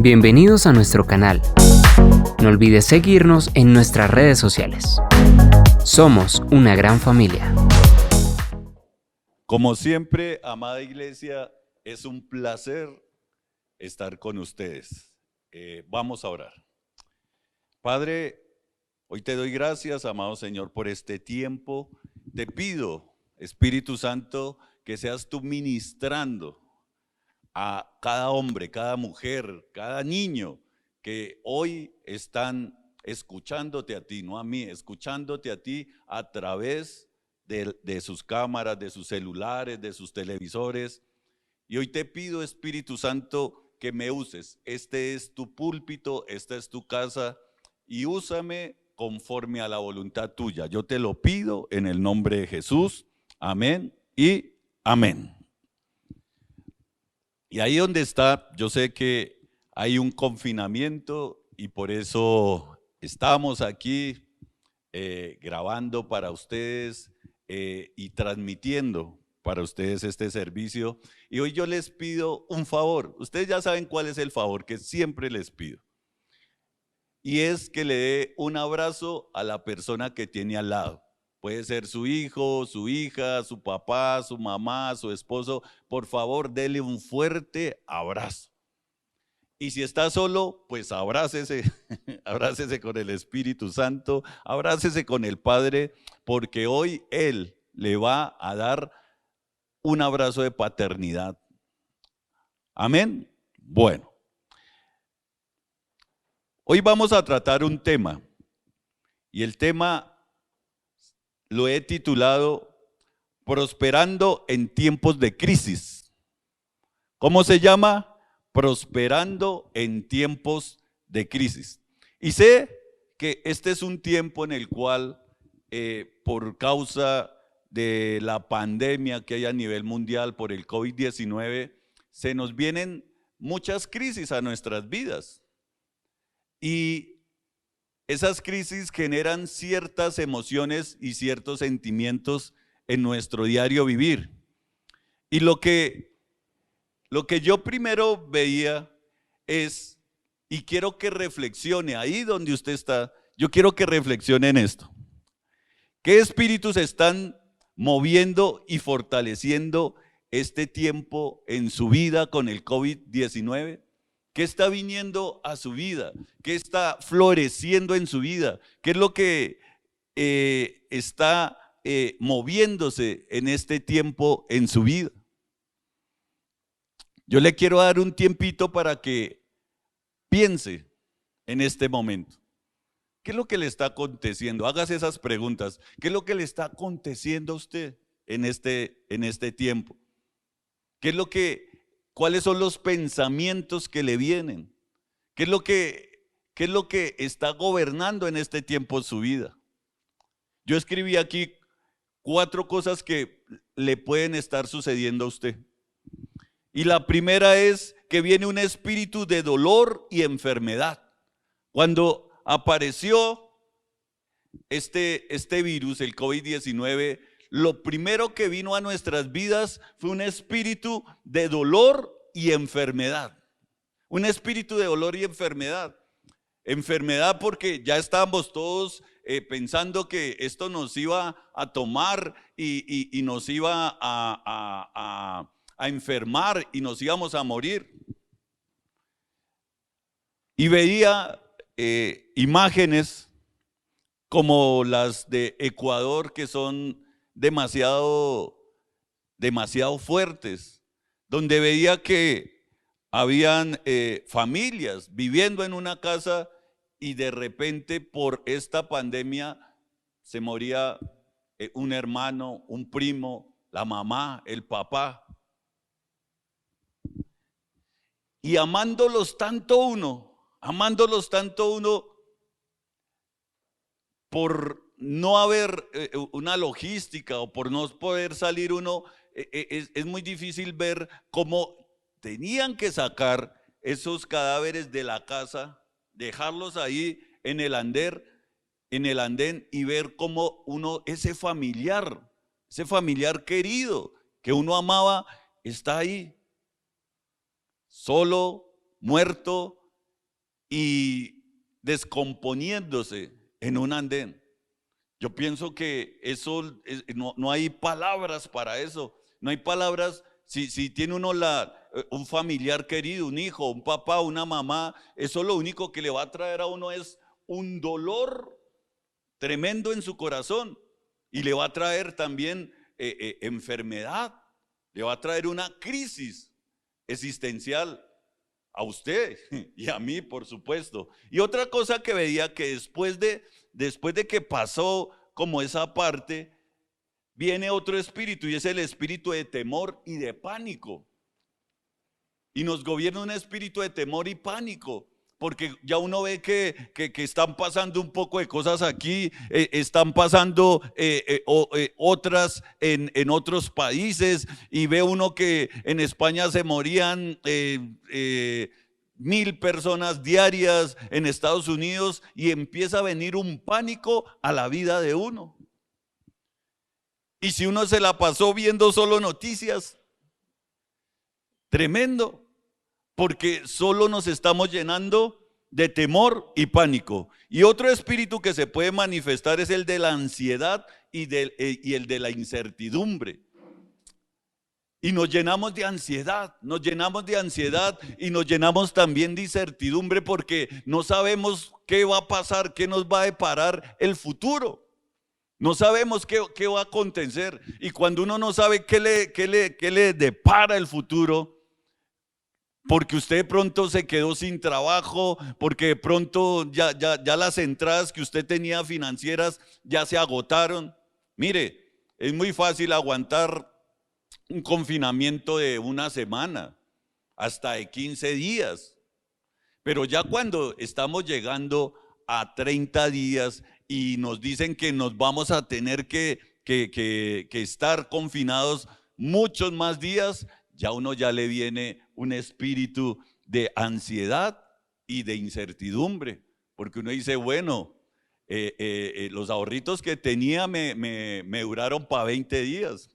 Bienvenidos a nuestro canal. No olvides seguirnos en nuestras redes sociales. Somos una gran familia. Como siempre, amada iglesia, es un placer estar con ustedes. Vamos a orar. Padre, hoy te doy gracias, amado Señor, por este tiempo. Te pido, Espíritu Santo, que seas tú ministrando a cada hombre, cada mujer, cada niño que hoy están escuchándote a ti, no a mí, escuchándote a ti a través de sus cámaras, de sus celulares, de sus televisores. Y hoy te pido, Espíritu Santo, que me uses. Este es tu púlpito, esta es tu casa, y úsame conforme a la voluntad tuya. Yo te lo pido en el nombre de Jesús. Amén y amén. Y ahí donde está, yo sé que hay un confinamiento y por eso estamos aquí grabando para ustedes y transmitiendo para ustedes este servicio. Y hoy yo les pido un favor. Ustedes ya saben cuál es el favor que siempre les pido. Y es que le dé un abrazo a la persona que tiene al lado. Puede ser su hijo, su hija, su papá, su mamá, su esposo. Por favor, dele un fuerte abrazo. Y si está solo, pues abrácese, abrácese con el Espíritu Santo, abrácese con el Padre, porque hoy Él le va a dar un abrazo de paternidad. Amén. Bueno, hoy vamos a tratar un tema, y el tema lo he titulado Prosperando en tiempos de crisis. ¿Cómo se llama? Prosperando en tiempos de crisis. Y sé que este es un tiempo en el cual, por causa de la pandemia que hay a nivel mundial por el COVID-19, se nos vienen muchas crisis a nuestras vidas. Y esas crisis generan ciertas emociones y ciertos sentimientos en nuestro diario vivir. Y lo que yo primero veía es, y quiero que reflexione ahí donde usted está, yo quiero que reflexione en esto. ¿Qué espíritus están moviendo y fortaleciendo este tiempo en su vida con el COVID-19? ¿Qué está viniendo a su vida? ¿Qué está floreciendo en su vida? ¿Qué es lo que está moviéndose en este tiempo en su vida? Yo le quiero dar un tiempito para que piense en este momento. ¿Qué es lo que le está aconteciendo? Hágase esas preguntas. ¿Qué es lo que le está aconteciendo a usted en este tiempo? ¿Qué es lo que ¿Cuáles son los pensamientos que le vienen? ¿Qué es lo que está gobernando en este tiempo su vida? Yo escribí aquí 4 cosas que le pueden estar sucediendo a usted. Y la primera es que viene un espíritu de dolor y enfermedad. Cuando apareció este virus, el COVID-19, lo primero que vino a nuestras vidas fue un espíritu de dolor y enfermedad. Un espíritu de dolor y enfermedad. Enfermedad porque ya estábamos todos pensando que esto nos iba a tomar y nos iba a enfermar y nos íbamos a morir. Y veía imágenes como las de Ecuador que son demasiado fuertes, donde veía que habían familias viviendo en una casa y de repente por esta pandemia se moría un hermano, un primo, la mamá, el papá. Y amándolos tanto uno por no haber una logística o por no poder salir uno, es muy difícil ver cómo tenían que sacar esos cadáveres de la casa, dejarlos ahí en el andén y ver cómo uno, ese familiar querido que uno amaba, está ahí, solo, muerto, y descomponiéndose en un andén. Yo pienso que eso no hay palabras para eso. No hay palabras. Si tiene uno un familiar querido, un hijo, un papá, una mamá, eso lo único que le va a traer a uno es un dolor tremendo en su corazón, y le va a traer también enfermedad, le va a traer una crisis existencial a usted y a mí, por supuesto. Y otra cosa que veía, que después de que pasó como esa parte, viene otro espíritu, y es el espíritu de temor y de pánico. Y nos gobierna un espíritu de temor y pánico, porque ya uno ve que están pasando un poco de cosas aquí, están pasando otras en otros países, y ve uno que en España se morían 1000 personas diarias, en Estados Unidos, y empieza a venir un pánico a la vida de uno. Y si uno se la pasó viendo solo noticias, tremendo, porque solo nos estamos llenando de temor y pánico. Y otro espíritu que se puede manifestar es el de la ansiedad y el de la incertidumbre. Y nos llenamos de ansiedad, y nos llenamos también de incertidumbre, porque no sabemos qué va a pasar, qué nos va a deparar el futuro. No sabemos qué va a acontecer. Y cuando uno no sabe qué le depara el futuro, porque usted de pronto se quedó sin trabajo, porque de pronto ya las entradas que usted tenía financieras ya se agotaron. Mire, es muy fácil aguantar un confinamiento de una semana, hasta de 15 días. Pero ya cuando estamos llegando a 30 días y nos dicen que nos vamos a tener que estar confinados muchos más días, ya uno ya le viene un espíritu de ansiedad y de incertidumbre, porque uno dice, bueno, los ahorritos que tenía me duraron para 20 días,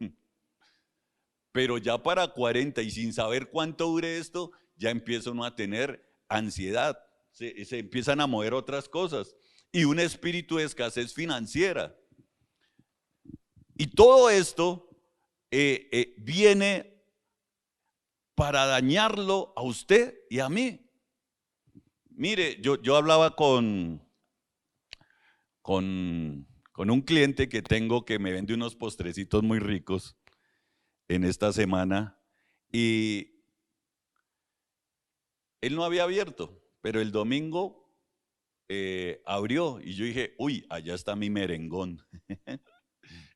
pero ya para 40, y sin saber cuánto dure esto, ya empieza uno a tener ansiedad, se empiezan a mover otras cosas, y un espíritu de escasez financiera. Y todo esto viene para dañarlo a usted y a mí. Mire, yo hablaba con un cliente que tengo, que me vende unos postrecitos muy ricos en esta semana, y él no había abierto, pero el domingo abrió, y yo dije, uy, allá está mi merengón.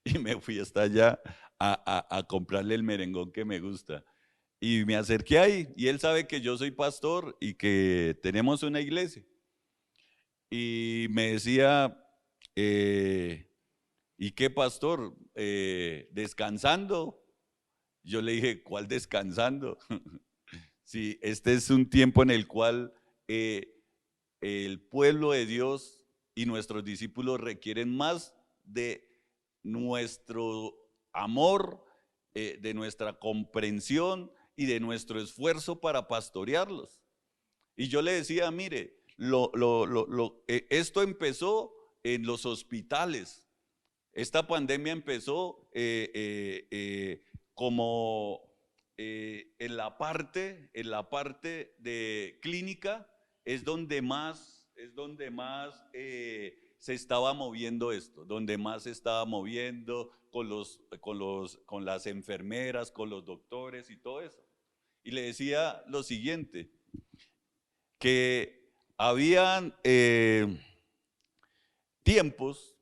Y me fui hasta allá a comprarle el merengón que me gusta. Y me acerqué ahí, y él sabe que yo soy pastor y que tenemos una iglesia. Y me decía, ¿y qué, pastor? ¿Descansando? Yo le dije, ¿cuál descansando? Sí, este es un tiempo en el cual el pueblo de Dios y nuestros discípulos requieren más de nuestro amor, de nuestra comprensión y de nuestro esfuerzo para pastorearlos. Y yo le decía, mire, esto empezó en los hospitales. Esta pandemia empezó como en la parte de clínica, es donde más se estaba moviendo esto, donde más se estaba moviendo con las enfermeras, con los doctores y todo eso. Y le decía lo siguiente, que habían tiempos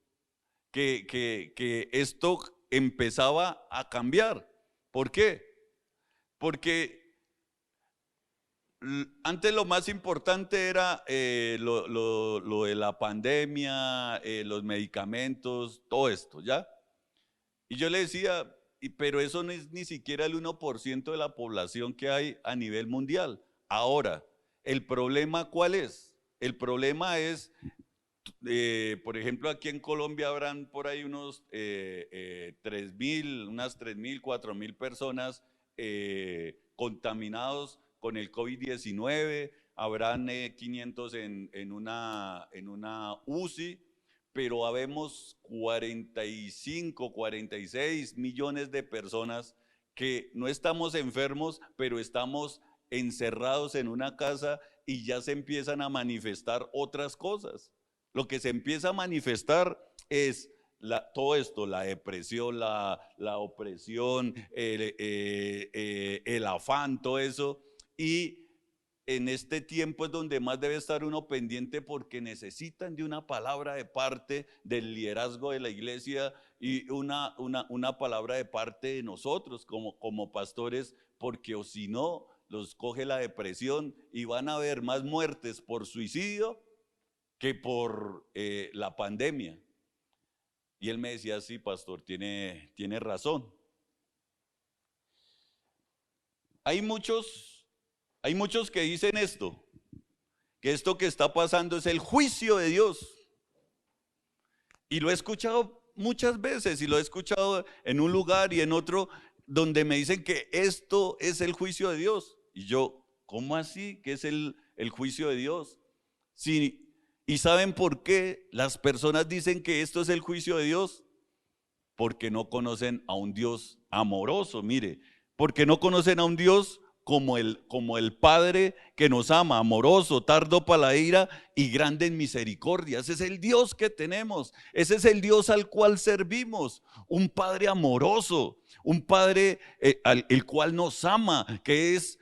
que esto empezaba a cambiar. ¿Por qué? Porque antes lo más importante era lo de la pandemia, los medicamentos, todo esto, ¿ya? Y yo le decía, pero eso no es ni siquiera el 1% de la población que hay a nivel mundial. Ahora, ¿el problema cuál es? El problema es, por ejemplo, aquí en Colombia habrán por ahí unas 3.000, 4.000 personas contaminados con el COVID-19. habrán 500 en una UCI, pero habemos 45, 46 millones de personas que no estamos enfermos, pero estamos encerrados en una casa y ya se empiezan a manifestar otras cosas. Lo que se empieza a manifestar es todo esto, la depresión, la opresión, el afán, todo eso. Y en este tiempo es donde más debe estar uno pendiente, porque necesitan de una palabra de parte del liderazgo de la iglesia y una palabra de parte de nosotros como pastores, porque o si no, los coge la depresión y van a haber más muertes por suicidio que por la pandemia. Y él me decía, sí, pastor, tiene razón. Hay muchos que dicen esto, que esto que está pasando es el juicio de Dios. Y lo he escuchado muchas veces, y lo he escuchado en un lugar y en otro, donde me dicen que esto es el juicio de Dios. Y yo, ¿cómo así? ¿Qué es el juicio de Dios? Sí. ¿Y saben por qué las personas dicen que esto es el juicio de Dios? Porque no conocen a un Dios amoroso, mire, porque no conocen a un Dios como el Padre que nos ama, amoroso, tardo para la ira y grande en misericordia. Ese es el Dios que tenemos, ese es el Dios al cual servimos, un Padre amoroso, un Padre el cual nos ama, que es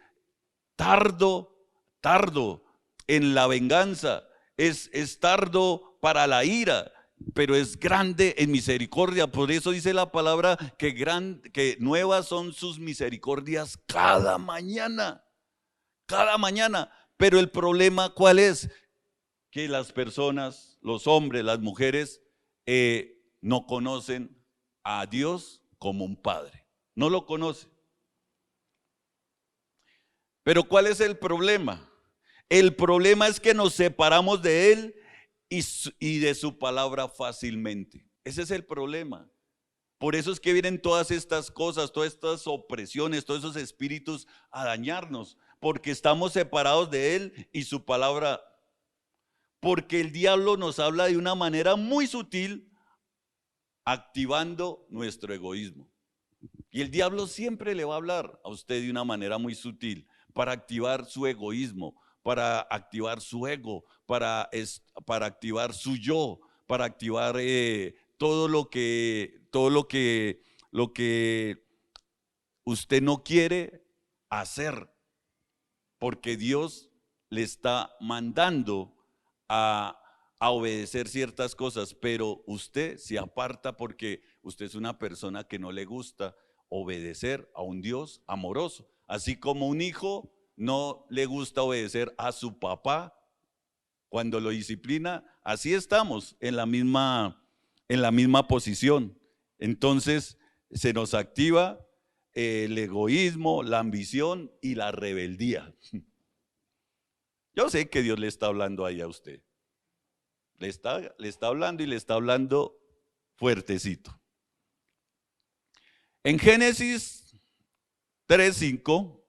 tardo en la venganza, es tardo para la ira, pero es grande en misericordia. Por eso dice la palabra que nuevas son sus misericordias cada mañana. Pero el problema, ¿cuál es? Que las personas, los hombres, las mujeres, no conocen a Dios como un Padre, no lo conocen. Pero ¿cuál es el problema? El problema es que nos separamos de Él y de su palabra fácilmente. Ese es el problema. Por eso es que vienen todas estas cosas, todas estas opresiones, todos esos espíritus a dañarnos, porque estamos separados de Él y su palabra. Porque el diablo nos habla de una manera muy sutil, activando nuestro egoísmo. Y el diablo siempre le va a hablar a usted de una manera muy sutil, para activar su egoísmo, para activar su ego, para activar su yo, para activar todo lo que usted no quiere hacer, porque Dios le está mandando a obedecer ciertas cosas, pero usted se aparta porque usted es una persona que no le gusta obedecer a un Dios amoroso. Así como un hijo no le gusta obedecer a su papá cuando lo disciplina, así estamos en la misma posición. Entonces se nos activa el egoísmo, la ambición y la rebeldía. Yo sé que Dios le está hablando ahí a usted. Le está hablando, y le está hablando fuertecito. En Génesis 3:5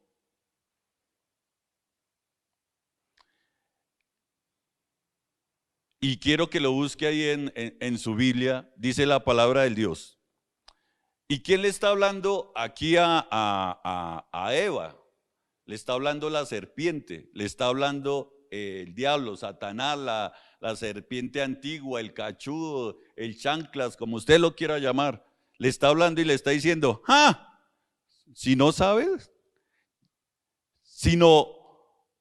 y quiero que lo busque ahí en su Biblia, dice la palabra del Dios. ¿Y quién le está hablando aquí a Eva? Le está hablando la serpiente, le está hablando el diablo, Satanás, la serpiente antigua, el cachudo, el chanclas, como usted lo quiera llamar. Le está hablando y le está diciendo, si no sabes, si no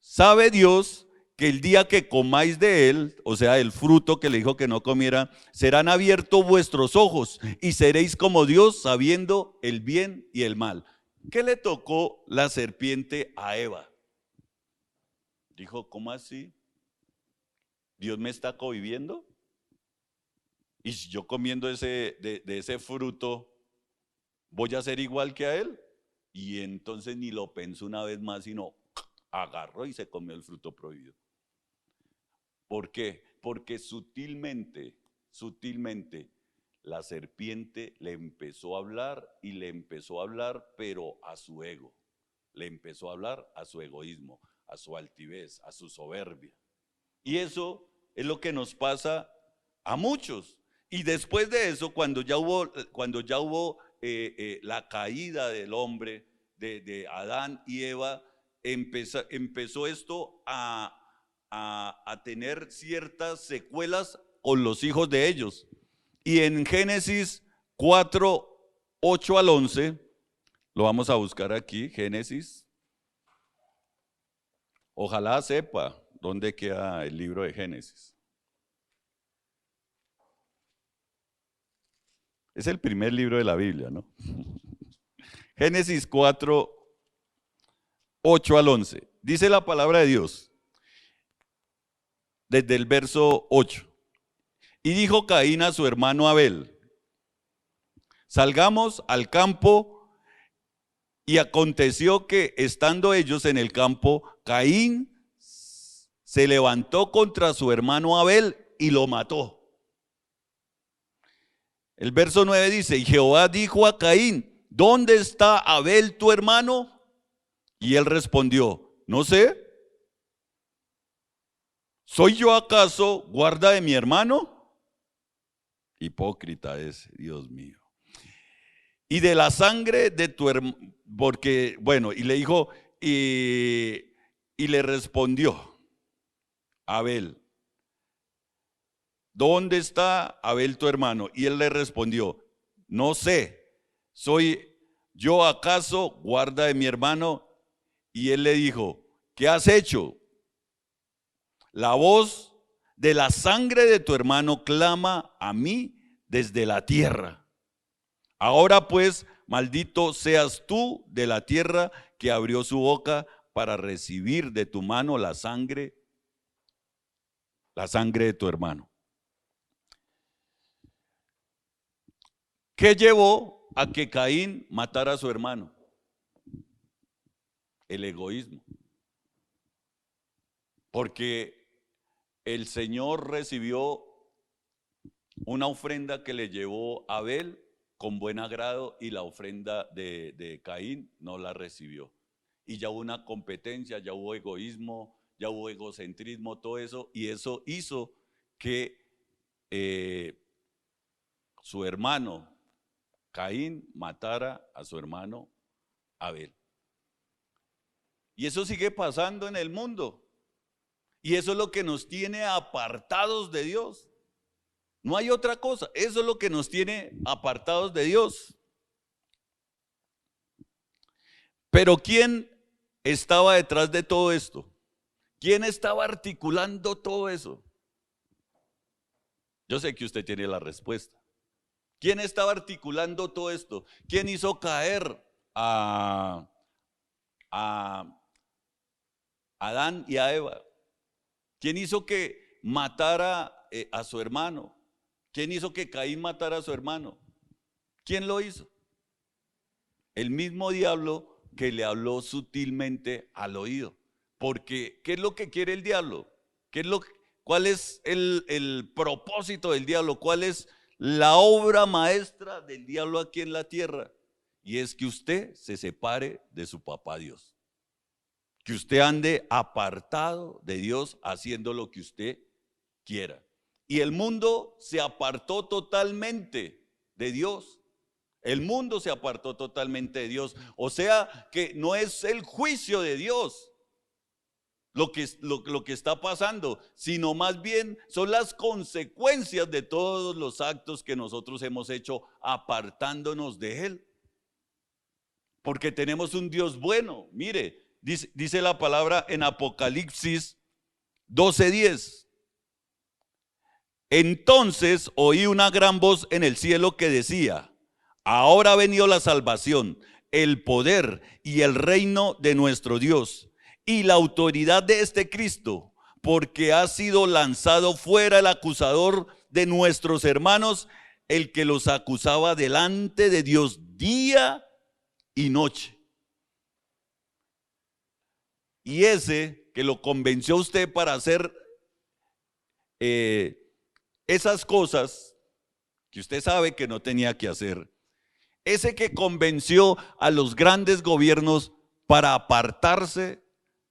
sabe Dios que el día que comáis de él, o sea, el fruto que le dijo que no comiera, serán abiertos vuestros ojos y seréis como Dios, sabiendo el bien y el mal. ¿Qué le tocó la serpiente a Eva? Dijo, ¿cómo así? ¿Dios me está cohibiendo? Y si yo comiendo de ese fruto, ¿voy a ser igual que a él? Y entonces ni lo pensó una vez más, sino agarró y se comió el fruto prohibido. ¿Por qué? Porque sutilmente, la serpiente le empezó a hablar, y le empezó a hablar, pero a su ego. Le empezó a hablar a su egoísmo, a su altivez, a su soberbia. Y eso es lo que nos pasa a muchos. Y después de eso, cuando ya hubo la caída del hombre, de Adán y Eva, empezó esto a tener ciertas secuelas con los hijos de ellos. Y en Génesis 4, 8 al 11, lo vamos a buscar aquí, Génesis. Ojalá sepa dónde queda el libro de Génesis. Es el primer libro de la Biblia, ¿no? Génesis 4, 8 al 11. Dice la palabra de Dios, desde el verso 8. Y dijo Caín a su hermano Abel: salgamos al campo. Y aconteció que, estando ellos en el campo, Caín se levantó contra su hermano Abel y lo mató. El verso 9 dice: y Jehová dijo a Caín: ¿dónde está Abel tu hermano? Y él respondió: no sé. ¿Soy yo acaso guarda de mi hermano? Hipócrita es, Dios mío. Y de la sangre de tu hermano, porque, bueno, y le dijo, y le respondió Abel: ¿dónde está Abel tu hermano? Y él le respondió: no sé. ¿Soy yo acaso guarda de mi hermano? Y él le dijo: ¿qué has hecho? La voz de la sangre de tu hermano clama a mí desde la tierra. Ahora pues, maldito seas tú de la tierra que abrió su boca para recibir de tu mano la sangre de tu hermano. ¿Qué llevó a que Caín matara a su hermano? El egoísmo. Porque el Señor recibió una ofrenda que le llevó a Abel con buen agrado, y la ofrenda de Caín no la recibió. Y ya hubo una competencia, ya hubo egoísmo, ya hubo egocentrismo, todo eso, y eso hizo que su hermano Caín matara a su hermano Abel. Y eso sigue pasando en el mundo. Y eso es lo que nos tiene apartados de Dios. No hay otra cosa. Eso es lo que nos tiene apartados de Dios. Pero ¿quién estaba detrás de todo esto? ¿Quién estaba articulando todo eso? Yo sé que usted tiene la respuesta. ¿Quién estaba articulando todo esto? ¿Quién hizo caer a Adán y a Eva? ¿Quién hizo que matara a su hermano? ¿Quién hizo que Caín matara a su hermano? ¿Quién lo hizo? El mismo diablo que le habló sutilmente al oído. Porque, ¿qué es lo que quiere el diablo? ¿Cuál es el propósito del diablo? ¿Cuál es la obra maestra del diablo aquí en la tierra? Y es que usted se separe de su papá Dios. Que usted ande apartado de Dios haciendo lo que usted quiera. Y el mundo se apartó totalmente de Dios. El mundo se apartó totalmente de Dios. O sea que no es el juicio de Dios lo que está pasando, sino más bien son las consecuencias de todos los actos que nosotros hemos hecho apartándonos de Él. Porque tenemos un Dios bueno. Mire, dice la palabra en Apocalipsis 12:10. Entonces oí una gran voz en el cielo que decía: ahora ha venido la salvación, el poder y el reino de nuestro Dios y la autoridad de este Cristo, porque ha sido lanzado fuera el acusador de nuestros hermanos, el que los acusaba delante de Dios día y noche. Y ese que lo convenció a usted para hacer esas cosas que usted sabe que no tenía que hacer, ese que convenció a los grandes gobiernos para apartarse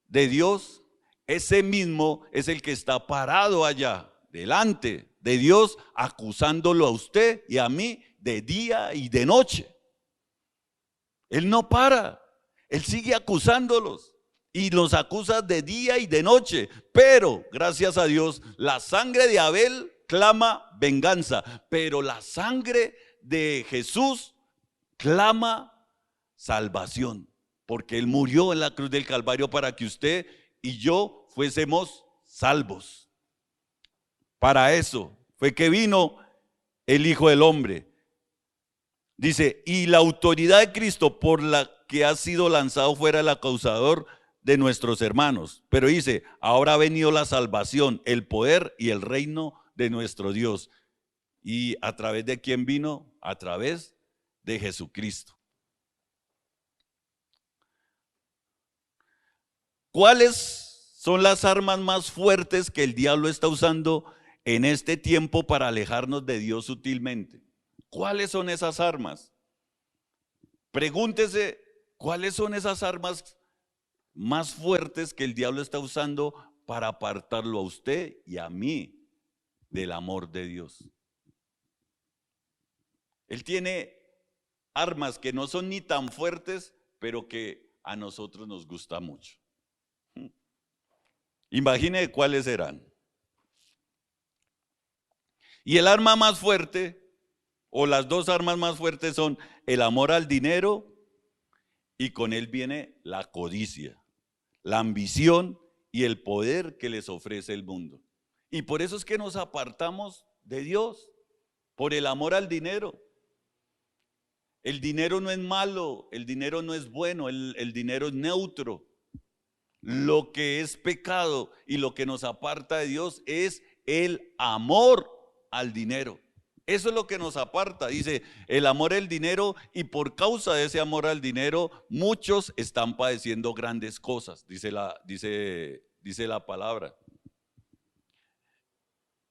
de Dios, ese mismo es el que está parado allá, delante de Dios, acusándolo a usted y a mí de día y de noche. Él no para, Él sigue acusándolos y los acusa de día y de noche. Pero, gracias a Dios, la sangre de Abel clama venganza, pero la sangre de Jesús clama salvación, porque Él murió en la cruz del Calvario para que usted y yo fuésemos salvos. Para eso fue que vino el Hijo del Hombre. Dice, y la autoridad de Cristo por la que ha sido lanzado fuera el acusador de nuestros hermanos. Pero dice, ahora ha venido la salvación, el poder y el reino de nuestro Dios. ¿Y a través de quién vino? A través de Jesucristo. ¿Cuáles son las armas más fuertes que el diablo está usando en este tiempo para alejarnos de Dios sutilmente? ¿Cuáles son esas armas? Pregúntese, ¿cuáles son esas armas más fuertes que el diablo está usando para apartarlo a usted y a mí del amor de Dios? Él tiene armas que no son ni tan fuertes, pero que a nosotros nos gusta mucho. Imagine cuáles serán. Y el arma más fuerte, o las dos armas más fuertes, son el amor al dinero, y con él viene la codicia, la ambición y el poder que les ofrece el mundo. Y por eso es que nos apartamos de Dios, por el amor al dinero. El dinero no es malo, el dinero no es bueno, el dinero es neutro. Lo que es pecado y lo que nos aparta de Dios es el amor al dinero. Eso es lo que nos aparta. Dice, el amor al dinero, y por causa de ese amor al dinero, muchos están padeciendo grandes cosas, dice la palabra.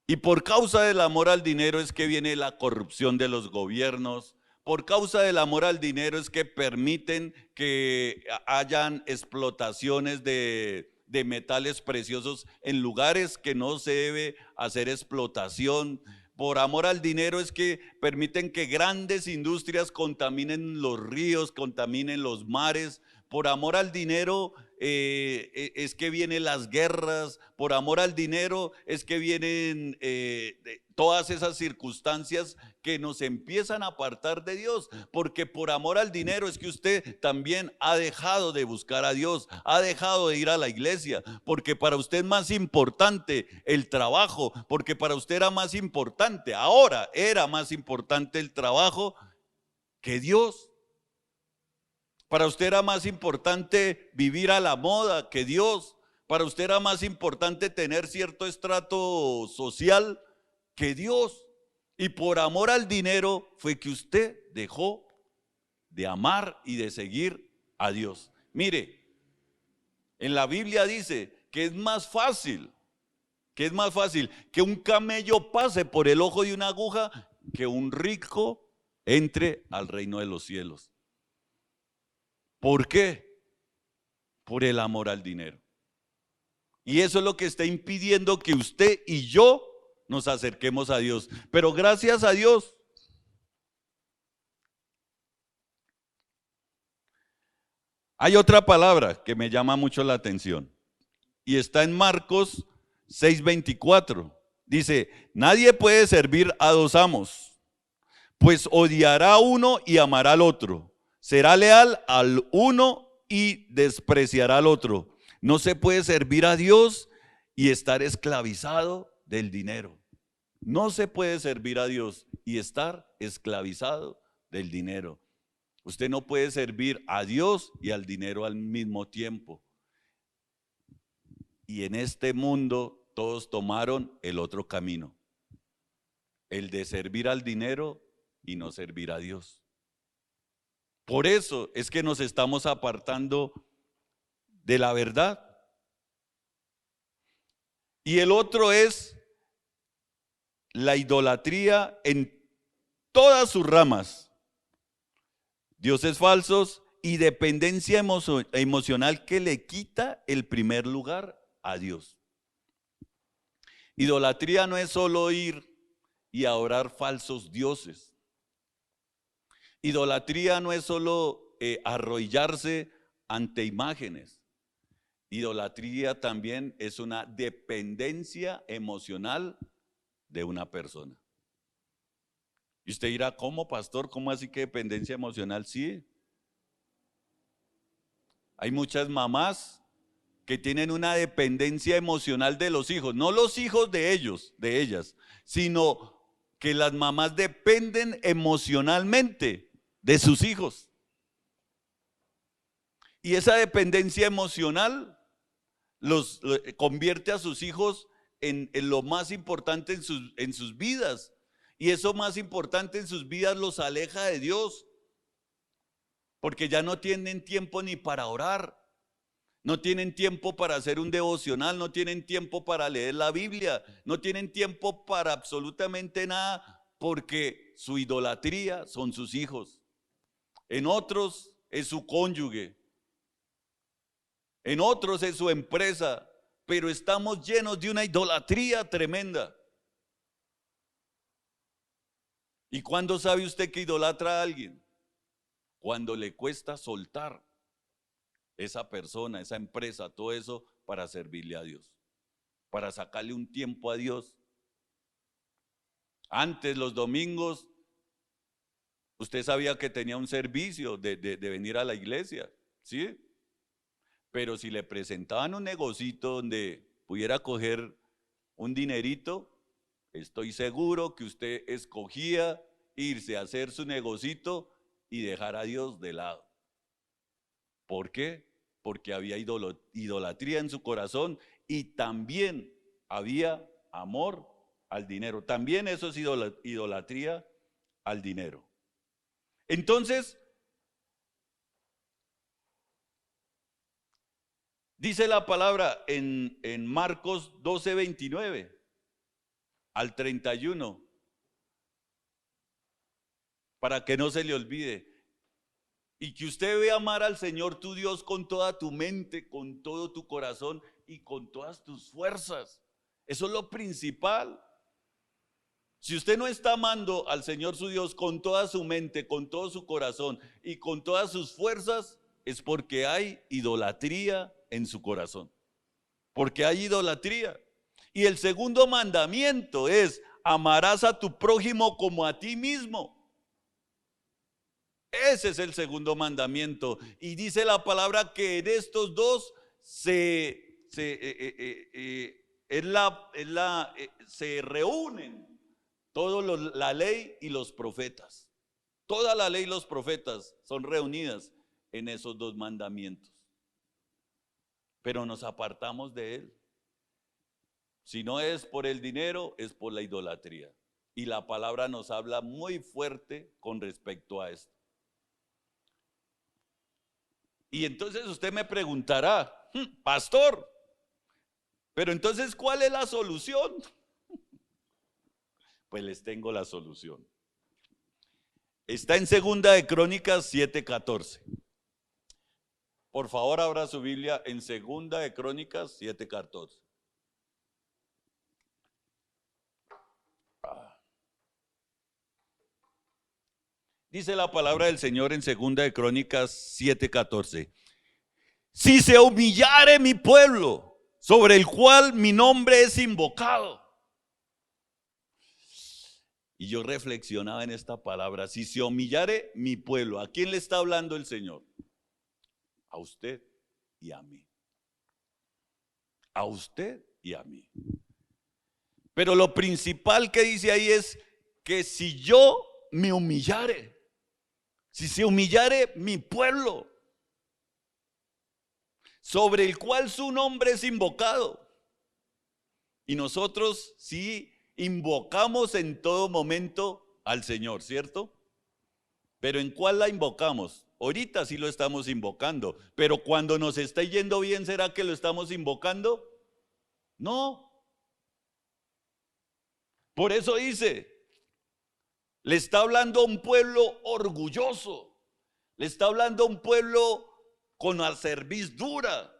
Y por causa del amor al dinero es que viene la corrupción de los gobiernos. Por causa del amor al dinero es que permiten que hayan explotaciones de metales preciosos en lugares que no se debe hacer explotación. Por amor al dinero es que permiten que grandes industrias contaminen los ríos, contaminen los mares. Por amor al dinero es que vienen las guerras. Por amor al dinero es que vienen todas esas circunstancias que nos empiezan a apartar de Dios. Porque por amor al dinero es que usted también ha dejado de buscar a Dios, ha dejado de ir a la iglesia, porque para usted es más importante el trabajo, porque para usted era más importante, ahora era más importante el trabajo que Dios. Para usted era más importante vivir a la moda que Dios. Para usted era más importante tener cierto estrato social que Dios. Y por amor al dinero fue que usted dejó de amar y de seguir a Dios. Mire, en la Biblia dice que es más fácil que un camello pase por el ojo de una aguja que un rico entre al reino de los cielos. ¿Por qué? Por el amor al dinero. Y eso es lo que está impidiendo que usted y yo nos acerquemos a Dios. Pero gracias a Dios, hay otra palabra que me llama mucho la atención. Y está en Marcos 6:24. Dice, nadie puede servir a dos amos, pues odiará a uno y amará al otro. Será leal al uno y despreciará al otro. No se puede servir a Dios y estar esclavizado del dinero. No se puede servir a Dios y estar esclavizado del dinero. Usted no puede servir a Dios y al dinero al mismo tiempo. Y en este mundo todos tomaron el otro camino, el de servir al dinero y no servir a Dios. Por eso es que nos estamos apartando de la verdad. Y el otro es la idolatría en todas sus ramas. Dioses falsos y dependencia emocional que le quita el primer lugar a Dios. Idolatría no es solo ir y adorar falsos dioses. Idolatría no es solo arrodillarse ante imágenes. Idolatría también es una dependencia emocional de una persona. Y usted dirá, ¿cómo, pastor? ¿Cómo así que dependencia emocional? Sí. Hay muchas mamás que tienen una dependencia emocional de los hijos, no los hijos de ellos, de ellas, sino que las mamás dependen emocionalmente de sus hijos. Y esa dependencia emocional los convierte a sus hijos en lo más importante en sus vidas. Y eso más importante en sus vidas los aleja de Dios. Porque ya no tienen tiempo ni para orar. No tienen tiempo para hacer un devocional, no tienen tiempo para leer la Biblia, no tienen tiempo para absolutamente nada, porque su idolatría son sus hijos. En otros es su cónyuge, en otros es su empresa, pero estamos llenos de una idolatría tremenda. ¿Y cuándo sabe usted que idolatra a alguien? Cuando le cuesta soltar esa persona, esa empresa, todo eso para servirle a Dios, para sacarle un tiempo a Dios. Antes, los domingos, usted sabía que tenía un servicio de venir a la iglesia, ¿sí? Pero si le presentaban un negocito donde pudiera coger un dinerito, estoy seguro que usted escogía irse a hacer su negocito y dejar a Dios de lado. ¿Por qué? Porque había idolatría en su corazón y también había amor al dinero. También eso es idolatría al dinero. Entonces, dice la palabra en Marcos 12:29 al 31, para que no se le olvide. Y que usted vea amar al Señor tu Dios con toda tu mente, con todo tu corazón y con todas tus fuerzas. Eso es lo principal. Si usted no está amando al Señor su Dios con toda su mente, con todo su corazón y con todas sus fuerzas, es porque hay idolatría en su corazón. Porque hay idolatría. Y el segundo mandamiento es: amarás a tu prójimo como a ti mismo. Ese es el segundo mandamiento. Y dice la palabra que en estos dos se reúnen toda la ley y los profetas. Toda la ley y los profetas son reunidas en esos dos mandamientos. Pero nos apartamos de él. Si no es por el dinero, es por la idolatría. Y la palabra nos habla muy fuerte con respecto a esto. Y entonces usted me preguntará, pastor, pero entonces ¿cuál es la solución? Pues les tengo la solución. Está en 2 Crónicas 7:14. Por favor, abra su Biblia en 2 Crónicas 7:14. Dice la palabra del Señor en 2 Crónicas 7:14. Si se humillare mi pueblo, sobre el cual mi nombre es invocado. Y yo reflexionaba en esta palabra: si se humillare mi pueblo, ¿a quién le está hablando el Señor? A usted y a mí. A usted y a mí. Pero lo principal que dice ahí es que si yo me humillare, si se humillare mi pueblo, sobre el cual su nombre es invocado. Y nosotros sí invocamos en todo momento al Señor, ¿cierto? Pero ¿en cuál la invocamos? Ahorita sí lo estamos invocando, pero cuando nos está yendo bien, ¿será que lo estamos invocando? No. Por eso dice, le está hablando a un pueblo orgulloso, Le está hablando a un pueblo con la cerviz dura,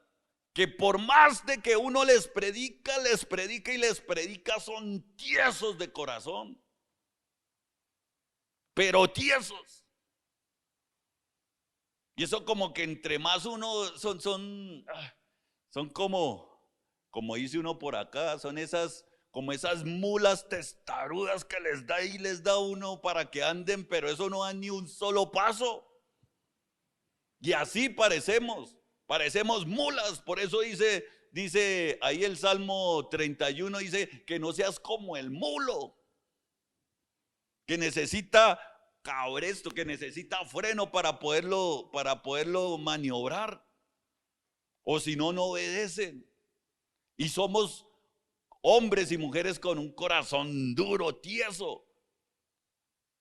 que por más de que uno les predica y les predica, son tiesos de corazón. Pero tiesos. Y eso como que entre más uno son como dice uno por acá, son como esas mulas testarudas que les da uno para que anden, pero eso no da ni un solo paso. Y así parecemos mulas. Por eso dice ahí el Salmo 31, dice que no seas como el mulo, que necesita cabresto, que necesita freno para poderlo maniobrar, o si no, no obedecen. Y somos hombres y mujeres con un corazón duro, tieso.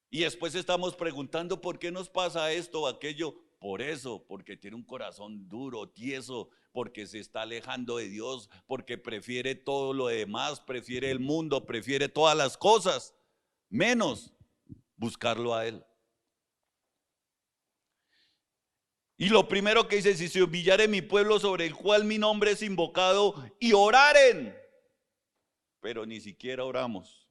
Y después estamos preguntando por qué nos pasa esto o aquello. Por eso, porque tiene un corazón duro, tieso, porque se está alejando de Dios, porque prefiere todo lo demás, prefiere el mundo, prefiere todas las cosas, menos buscarlo a Él. Y lo primero que dice, si se humillare mi pueblo sobre el cual mi nombre es invocado, y oraren, pero ni siquiera oramos,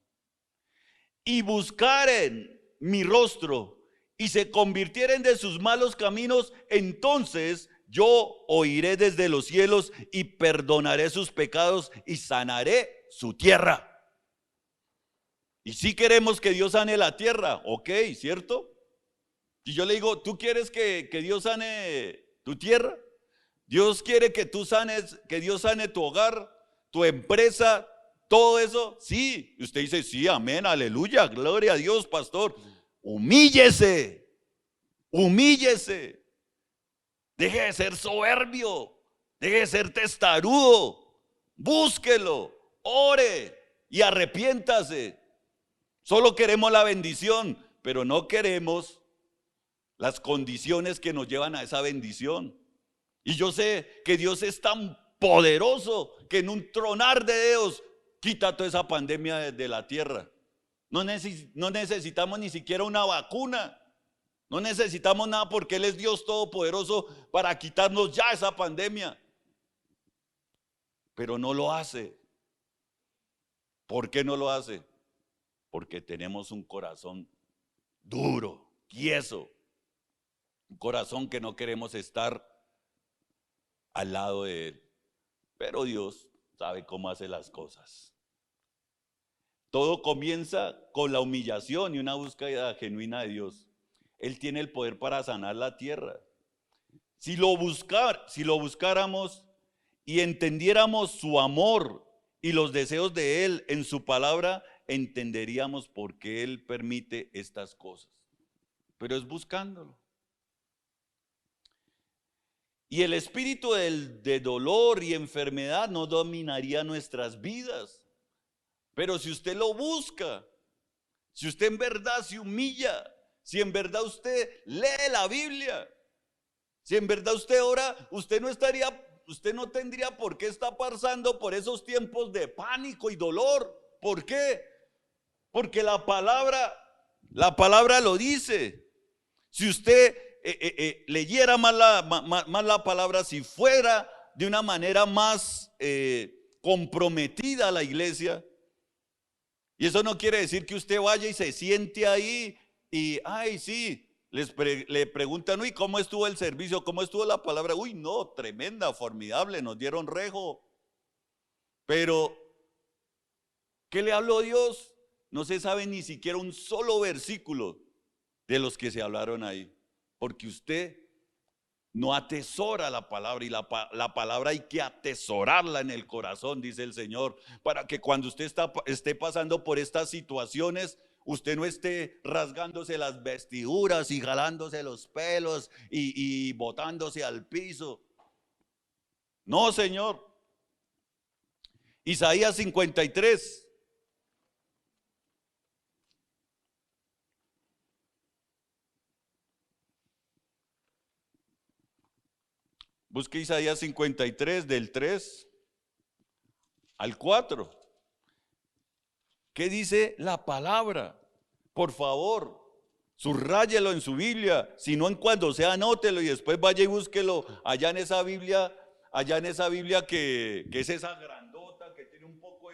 y buscaren mi rostro, y se convirtieren de sus malos caminos, entonces yo oiré desde los cielos y perdonaré sus pecados y sanaré su tierra. Y si queremos que Dios sane la tierra, ok, ¿cierto? Y yo le digo, ¿tú quieres que Dios sane tu tierra? ¿Dios quiere que Dios sane tu hogar, tu empresa, todo eso? Sí. Y usted dice, sí, amén, aleluya, gloria a Dios, pastor. Humíllese, humíllese. Deje de ser soberbio, deje de ser testarudo. Búsquelo, ore y arrepiéntase. Solo queremos la bendición, pero no queremos las condiciones que nos llevan a esa bendición. Y yo sé que Dios es tan poderoso que en un tronar de dedos quita toda esa pandemia de la tierra. No necesitamos ni siquiera una vacuna. No necesitamos nada porque Él es Dios todopoderoso para quitarnos ya esa pandemia. Pero no lo hace. ¿Por qué no lo hace? Porque tenemos un corazón duro, tieso. Un corazón que no queremos estar al lado de Él. Pero Dios sabe cómo hace las cosas. Todo comienza con la humillación y una búsqueda genuina de Dios. Él tiene el poder para sanar la tierra. Si lo buscáramos y entendiéramos su amor y los deseos de Él en su palabra, entenderíamos por qué Él permite estas cosas. Pero es buscándolo. Y el espíritu de dolor y enfermedad no dominaría nuestras vidas. Pero si usted lo busca, si usted en verdad se humilla, si en verdad usted lee la Biblia, si en verdad usted ora, usted no tendría por qué estar pasando por esos tiempos de pánico y dolor. ¿Por qué? Porque la palabra lo dice. Si usted leyera más la palabra, si fuera de una manera más comprometida a la iglesia, y eso no quiere decir que usted vaya y se siente ahí y, ay, sí, le preguntan, uy, ¿cómo estuvo el servicio? ¿Cómo estuvo la palabra? Uy, no, tremenda, formidable, nos dieron rejo. Pero, ¿qué le habló Dios? No se sabe ni siquiera un solo versículo de los que se hablaron ahí, porque usted no atesora la palabra, y la palabra hay que atesorarla en el corazón, dice el Señor, para que cuando usted esté pasando por estas situaciones, usted no esté rasgándose las vestiduras y jalándose los pelos y botándose al piso. No, Señor. Isaías 53. Busque Isaías 53 del 3 al 4. ¿Qué dice la palabra? Por favor, Subráyelo en su Biblia, si no en cuando sea, anótelo y después vaya y búsquelo allá en esa Biblia, que es esa grandota que tiene un poco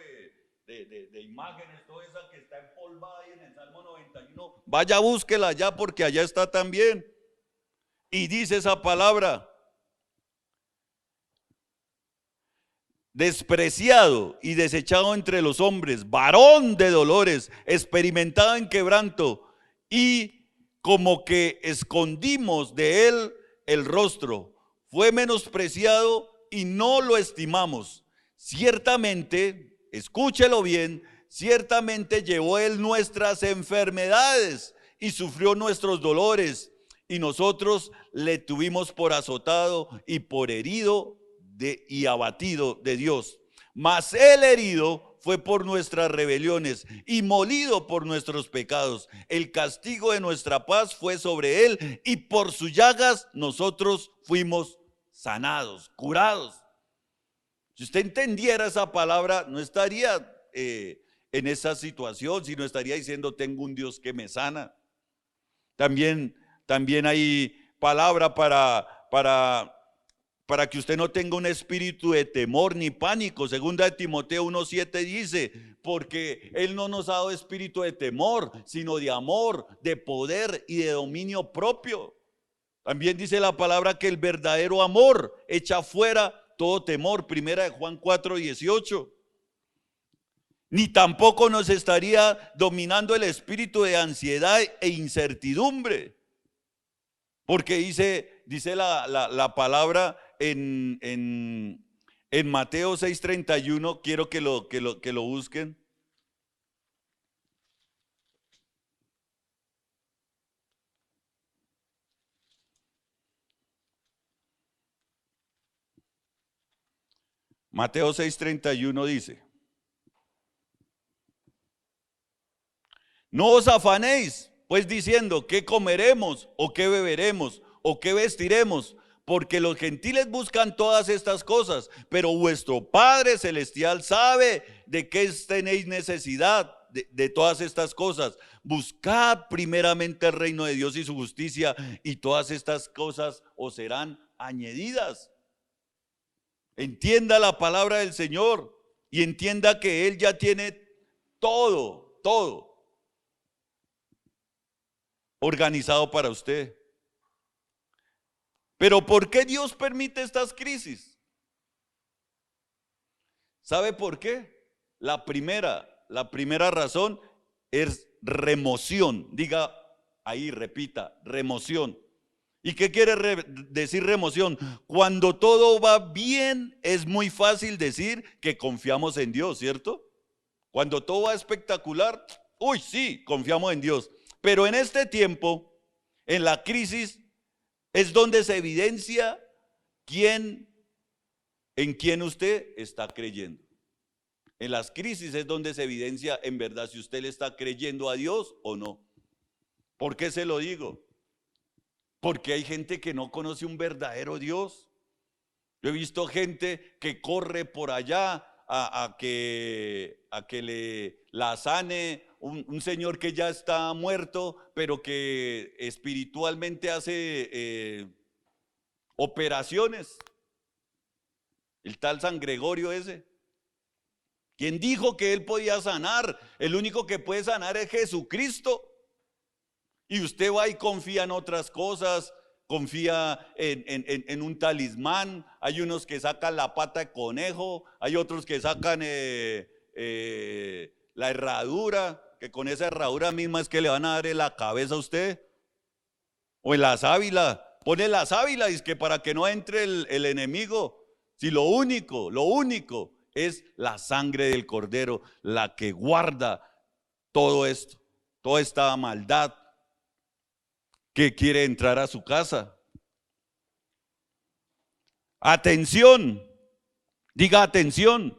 de imágenes, toda esa que está empolvada ahí en el Salmo 91. Vaya, búsquela allá porque allá está también. Y dice esa palabra: despreciado y desechado entre los hombres, varón de dolores, experimentado en quebranto, y como que escondimos de él el rostro. Fue menospreciado y no lo estimamos. Ciertamente, escúchelo bien, ciertamente llevó él nuestras enfermedades y sufrió nuestros dolores, y nosotros le tuvimos por azotado y por herido y abatido de Dios. Mas el herido fue por nuestras rebeliones y molido por nuestros pecados. El castigo de nuestra paz fue sobre él, y por sus llagas nosotros fuimos sanados, curados. Si usted entendiera esa palabra, no estaría en esa situación, sino estaría diciendo: tengo un Dios que me sana. También hay palabra para que usted no tenga un espíritu de temor ni pánico. Segunda de Timoteo 1:7 dice: porque Él no nos ha dado espíritu de temor, sino de amor, de poder y de dominio propio. También dice la palabra que el verdadero amor echa fuera todo temor. Primera de Juan 4:18. Ni tampoco nos estaría dominando el espíritu de ansiedad e incertidumbre. Porque dice la palabra en Mateo 6:31, quiero que lo busquen. Mateo 6:31 dice: no os afanéis, pues diciendo: ¿qué comeremos? ¿O qué beberemos? ¿O qué vestiremos? Porque los gentiles buscan todas estas cosas, pero vuestro Padre Celestial sabe de qué tenéis necesidad de todas estas cosas. Buscad primeramente el reino de Dios y su justicia, y todas estas cosas os serán añadidas. Entienda la palabra del Señor y entienda que Él ya tiene todo organizado para usted. Pero ¿por qué Dios permite estas crisis? ¿Sabe por qué? La primera razón es remoción. Diga ahí, repita: remoción. ¿Y qué quiere decir remoción? Cuando todo va bien, es muy fácil decir que confiamos en Dios, ¿cierto? Cuando todo va espectacular, uy, sí, confiamos en Dios. Pero en este tiempo, en la crisis, es donde se evidencia en quién usted está creyendo. En las crisis es donde se evidencia en verdad si usted le está creyendo a Dios o no. ¿Por qué se lo digo? Porque hay gente que no conoce un verdadero Dios. Yo he visto gente que corre por allá a que la sane un señor que ya está muerto, pero que espiritualmente hace operaciones. El tal San Gregorio ese. ¿Quién dijo que él podía sanar? El único que puede sanar es Jesucristo. Y usted va y confía en otras cosas, confía en un talismán. Hay unos que sacan la pata de conejo, hay otros que sacan la herradura, que con esa herradura misma es que le van a dar en la cabeza a usted. O en la sábila, pone la sábila, es que para que no entre el enemigo. Si lo único es la sangre del Cordero, la que guarda todo esto, toda esta maldad que quiere entrar a su casa. Atención, diga atención.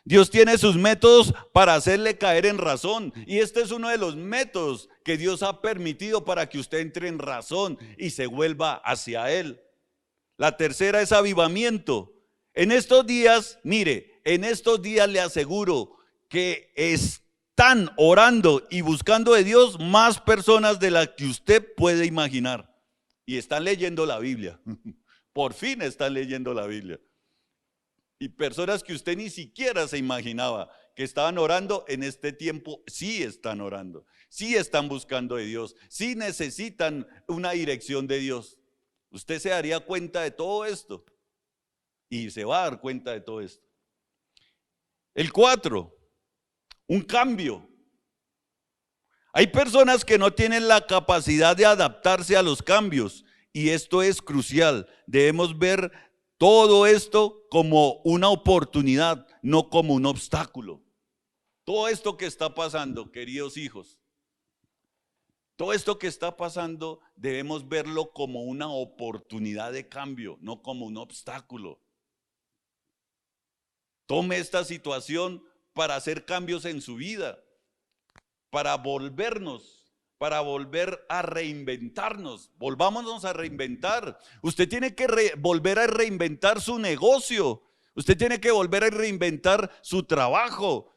Dios tiene sus métodos para hacerle caer en razón, y este es uno de los métodos que Dios ha permitido para que usted entre en razón y se vuelva hacia Él. La tercera es avivamiento. En estos días, mire, en estos días le aseguro que están orando y buscando de Dios más personas de las que usted puede imaginar. Y están leyendo la Biblia. Por fin están leyendo la Biblia. Y personas que usted ni siquiera se imaginaba que estaban orando en este tiempo, sí están orando, sí están buscando de Dios, sí necesitan una dirección de Dios. Usted se daría cuenta de todo esto y se va a dar cuenta de todo esto. El 4, un cambio. Hay personas que no tienen la capacidad de adaptarse a los cambios y esto es crucial. Debemos ver todo esto como una oportunidad, no como un obstáculo. Todo esto que está pasando, queridos hijos, todo esto que está pasando debemos verlo como una oportunidad de cambio, no como un obstáculo. Tome esta situación para hacer cambios en su vida, para volver a reinventarnos. Volvámonos a reinventar. Usted tiene que volver a reinventar su negocio. Usted tiene que volver a reinventar su trabajo.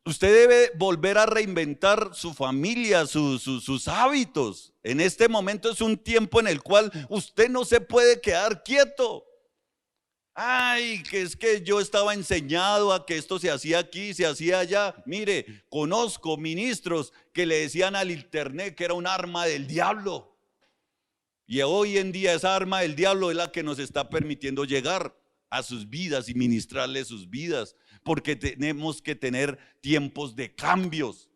Usted debe volver a reinventar su familia, sus hábitos. En este momento es un tiempo en el cual usted no se puede quedar quieto. Ay, que es que yo estaba enseñado a que esto se hacía aquí, se hacía allá. Mire, conozco ministros que le decían al internet que era un arma del diablo. Y hoy en día esa arma del diablo es la que nos está permitiendo llegar a sus vidas y ministrarles sus vidas. Porque tenemos que tener tiempos de cambios.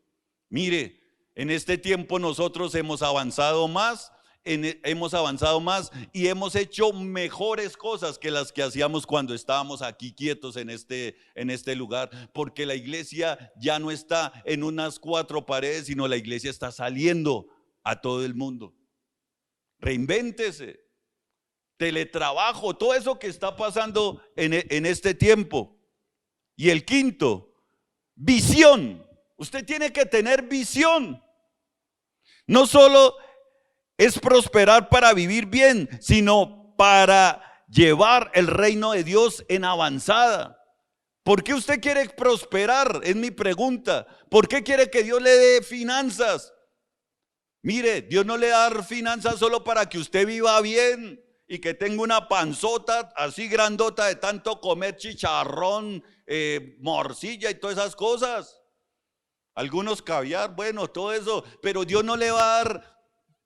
Mire, en este tiempo nosotros hemos avanzado más y hemos hecho mejores cosas que las que hacíamos cuando estábamos aquí quietos en este lugar, porque la iglesia ya no está en unas 4 paredes, sino la iglesia está saliendo a todo el mundo. Reinvéntese, teletrabajo, todo eso que está pasando en este tiempo. Y el 5, visión. Usted tiene que tener visión. No solo es prosperar para vivir bien, sino para llevar el reino de Dios en avanzada. ¿Por qué usted quiere prosperar? Es mi pregunta. ¿Por qué quiere que Dios le dé finanzas? Mire, Dios no le da finanzas solo para que usted viva bien y que tenga una panzota así grandota de tanto comer chicharrón, morcilla y todas esas cosas. Algunos caviar, bueno, todo eso. Pero Dios no le va a dar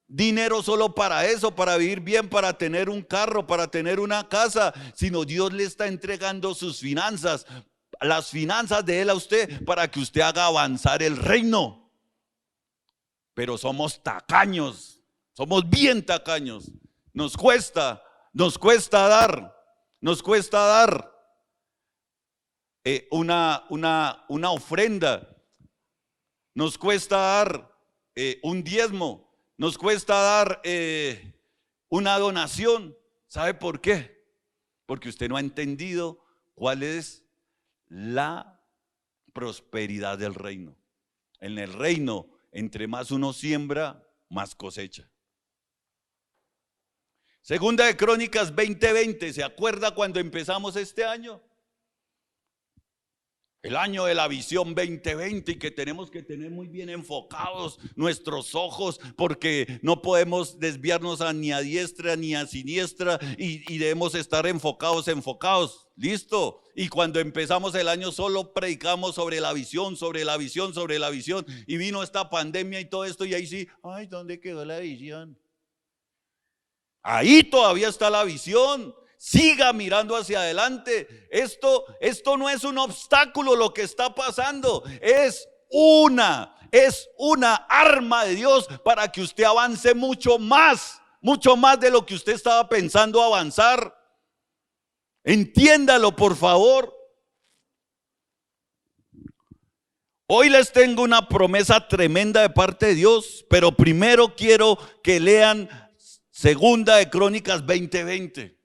dinero solo para eso, para vivir bien, para tener un carro, para tener una casa, sino Dios le está entregando sus finanzas, las finanzas de Él a usted, para que usted haga avanzar el reino. Pero somos tacaños, somos bien tacaños. Nos cuesta dar una ofrenda, nos cuesta dar un diezmo, nos cuesta dar una donación. ¿Sabe por qué? Porque usted no ha entendido cuál es la prosperidad del reino. En el reino, entre más uno siembra, más cosecha. Segunda de Crónicas 20:20, ¿se acuerda cuando empezamos este año? El año de la visión 2020, y que tenemos que tener muy bien enfocados nuestros ojos, porque no podemos desviarnos ni a diestra ni a siniestra, y debemos estar enfocados. ¿Listo? Y cuando empezamos el año solo predicamos sobre la visión, y vino esta pandemia y todo esto, y ahí sí, ay, ¿dónde quedó la visión? Ahí todavía está la visión. Siga mirando hacia adelante. Esto no es un obstáculo lo que está pasando. Es una arma de Dios para que usted avance mucho más de lo que usted estaba pensando avanzar. Entiéndalo, por favor. Hoy les tengo una promesa tremenda de parte de Dios, pero primero quiero que lean Segunda de Crónicas 20:20.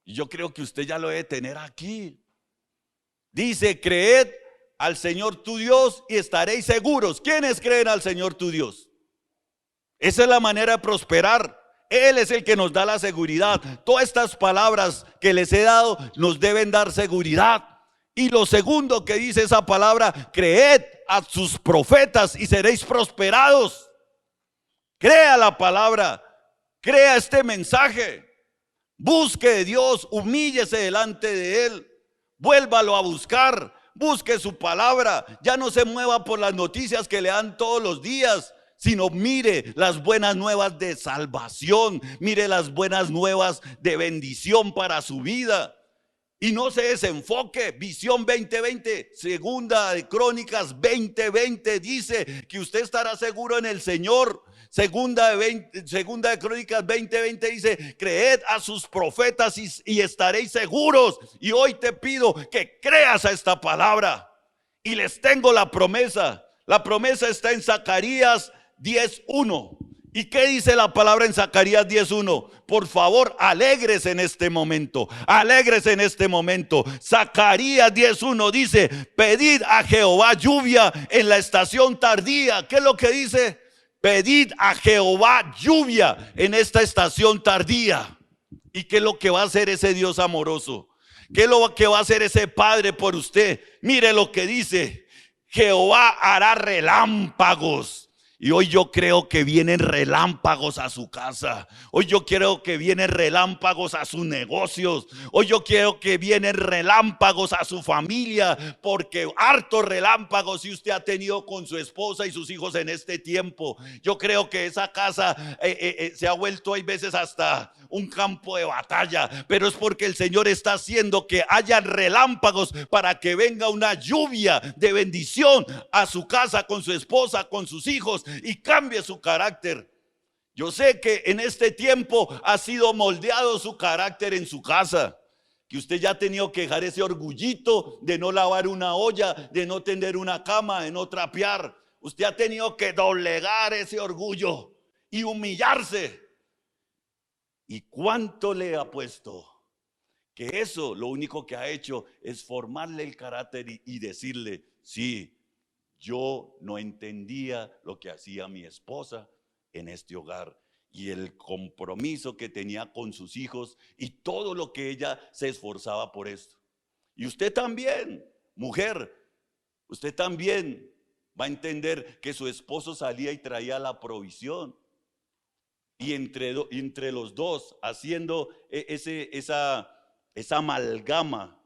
Y yo creo que usted ya lo debe tener aquí. Dice: creed al Señor tu Dios y estaréis seguros. ¿Quiénes creen al Señor tu Dios? Esa es la manera de prosperar. Él es el que nos da la seguridad. Todas estas palabras que les he dado nos deben dar seguridad. Y lo segundo que dice esa palabra, creed a sus profetas y seréis prosperados. Crea la palabra, crea este mensaje. Busque de Dios, humíllese delante de Él, vuélvalo a buscar, busque su palabra. Ya no se mueva por las noticias que le dan todos los días, sino mire las buenas nuevas de salvación, mire las buenas nuevas de bendición para su vida. Y no se desenfoque. Visión 2020, segunda de Crónicas 20:20 dice que usted estará seguro en el Señor. Segunda de Crónicas 20:20 dice, creed a sus profetas y estaréis seguros. Y hoy te pido que creas a esta palabra. Y les tengo la promesa. La promesa está en Zacarías 10:1. ¿Y qué dice la palabra en Zacarías 10:1? Por favor, alégrese en este momento. Alégrese en este momento. Zacarías 10:1 dice, pedid a Jehová lluvia en la estación tardía. ¿Qué es lo que dice? Pedid a Jehová lluvia en esta estación tardía. ¿Y qué es lo que va a hacer ese Dios amoroso? ¿Qué es lo que va a hacer ese Padre por usted? Mire lo que dice. Jehová hará relámpagos. Y hoy yo creo que vienen relámpagos a su casa. Hoy yo creo que vienen relámpagos a sus negocios. Hoy yo creo que vienen relámpagos a su familia. Porque hartos relámpagos si usted ha tenido con su esposa y sus hijos en este tiempo. Yo creo que esa casa se ha vuelto hay veces hasta un campo de batalla. Pero es porque el Señor está haciendo que haya relámpagos para que venga una lluvia de bendición a su casa, con su esposa, con sus hijos, y cambie su carácter. Yo sé que en este tiempo ha sido moldeado su carácter en su casa, que usted ya ha tenido que dejar ese orgullito de no lavar una olla, de no tender una cama, de no trapear. Usted ha tenido que doblegar ese orgullo y humillarse. ¿Y cuánto le ha puesto? Que eso lo único que ha hecho es formarle el carácter y decirle, sí, yo no entendía lo que hacía mi esposa en este hogar y el compromiso que tenía con sus hijos y todo lo que ella se esforzaba por esto. Y usted también, mujer, usted también va a entender que su esposo salía y traía la provisión. Y entre los dos, haciendo esa amalgama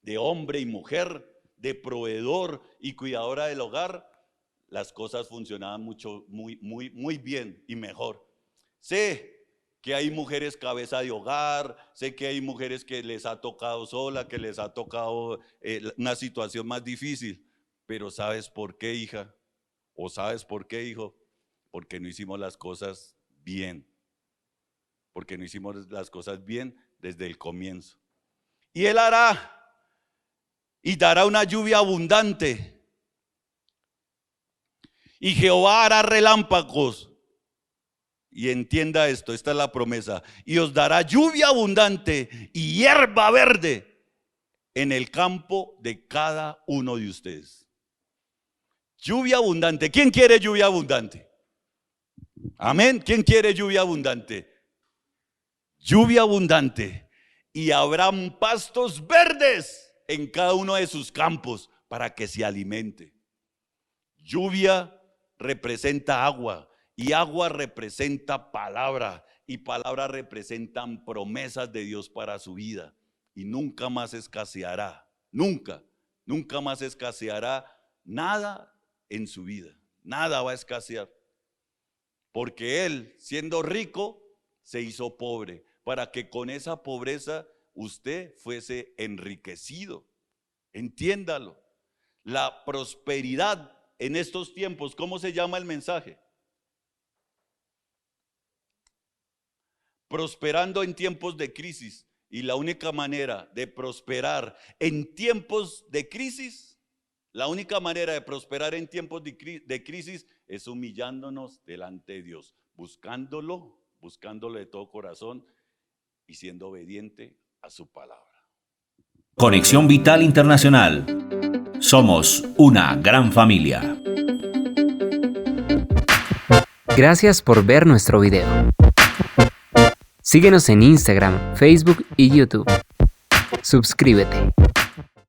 de hombre y mujer, de proveedor y cuidadora del hogar, las cosas funcionaban muy bien y mejor. Sé que hay mujeres cabeza de hogar, sé que hay mujeres que les ha tocado sola, que les ha tocado una situación más difícil, pero ¿sabes por qué, hija? ¿O sabes por qué, hijo? Porque no hicimos las cosas bien, porque no hicimos las cosas bien desde el comienzo. Y Él hará y dará una lluvia abundante. Y Jehová hará relámpagos. Y entienda esto, esta es la promesa. Y os dará lluvia abundante y hierba verde en el campo de cada uno de ustedes. Lluvia abundante. ¿Quién quiere lluvia abundante? Amén. ¿Quién quiere lluvia abundante? Lluvia abundante. Y habrán pastos verdes en cada uno de sus campos para que se alimente. Lluvia representa agua y agua representa palabra y palabra representan promesas de Dios para su vida y nunca más escaseará, nunca más escaseará nada en su vida, nada va a escasear, porque Él, siendo rico, se hizo pobre para que con esa pobreza usted fuese enriquecido. Entiéndalo. La prosperidad en estos tiempos, ¿cómo se llama el mensaje? Prosperando en tiempos de crisis. Y la única manera de prosperar en tiempos de crisis, la única manera de prosperar en tiempos de crisis es humillándonos delante de Dios, buscándolo de todo corazón y siendo obediente a su palabra. Conexión Vital Internacional. Somos una gran familia. Gracias por ver nuestro video. Síguenos en Instagram, Facebook y YouTube. Suscríbete.